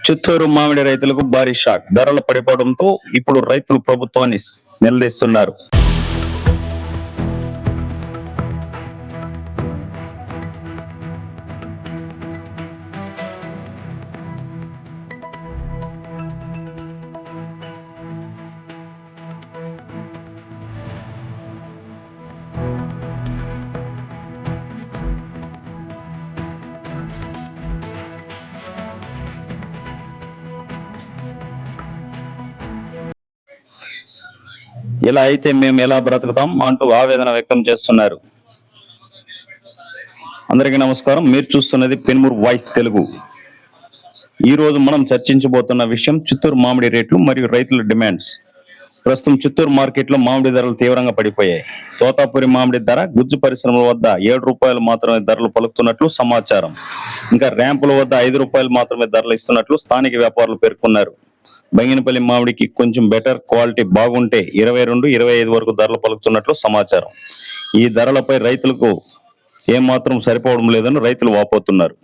చిత్తూరు మామిడి రైతులకు భారీ షాక్. ధరలు పడిపోవడంతో ఇప్పుడు రైతులు ప్రభుత్వాన్ని నిలదీస్తున్నారు. ఇలా అయితే మేము ఎలా బ్రతుకుతాం అంటూ ఆవేదన వ్యక్తం చేస్తున్నారు. అందరికీ నమస్కారం. మీరు చూస్తున్నది పెన్మూర్ వాయిస్ తెలుగు. ఈ రోజు మనం చర్చించబోతున్న విషయం చిత్తూరు మామిడి రేట్లు మరియు రైతుల డిమాండ్స్. ప్రస్తుతం చిత్తూరు మార్కెట్లో మామిడి ధరలు తీవ్రంగా పడిపోయాయి. తోతాపురి మామిడి ధర గుజ్జు పరిశ్రమల వద్ద ₹7 మాత్రమే ధరలు పలుకుతున్నట్లు సమాచారం. ఇంకా ర్యాంపుల వద్ద ₹5 మాత్రమే ధరలు ఇస్తున్నట్లు స్థానిక వ్యాపారులు పేర్కొన్నారు. బంగినపల్లి మామిడికి కొంచెం బెటర్ క్వాలిటీ బాగుంటే 22-25 వరకు ధరలు పలుకుతున్నట్లు సమాచారం. ఈ ధరలపై రైతులకు ఏమాత్రం సరిపోవడం లేదని రైతులు వాపోతున్నారు.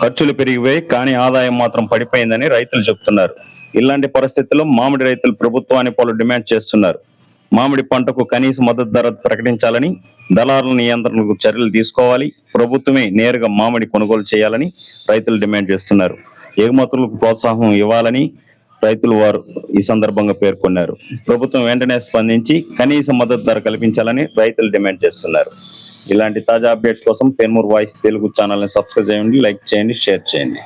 ఖర్చులు పెరిగిపోయి కానీ ఆదాయం మాత్రం పడిపోయిందని రైతులు చెబుతున్నారు. ఇలాంటి పరిస్థితుల్లో మామిడి రైతులు ప్రభుత్వాన్ని పలు డిమాండ్ చేస్తున్నారు. మామిడి పంటకు కనీస మద్దతు ధర ప్రకటించాలని, దళారుల నియంత్రణకు చర్యలు తీసుకోవాలి, ప్రభుత్వమే నేరుగా మామిడి కొనుగోలు చేయాలని రైతులు డిమాండ్ చేస్తున్నారు. ఎగుమతులకు ప్రోత్సాహం ఇవ్వాలని రైతులు వారు ఈ సందర్భంగా పేర్కొన్నారు. ప్రభుత్వం వెంటనే స్పందించి కనీస మద్దతు ధర కల్పించాలని రైతులు డిమాండ్ చేస్తున్నారు. ఇలాంటి తాజా అప్డేట్స్ కోసం పెన్మూర్ వాయిస్ తెలుగు ఛానల్ని సబ్స్క్రైబ్ చేయండి, లైక్ చేయండి, షేర్ చేయండి.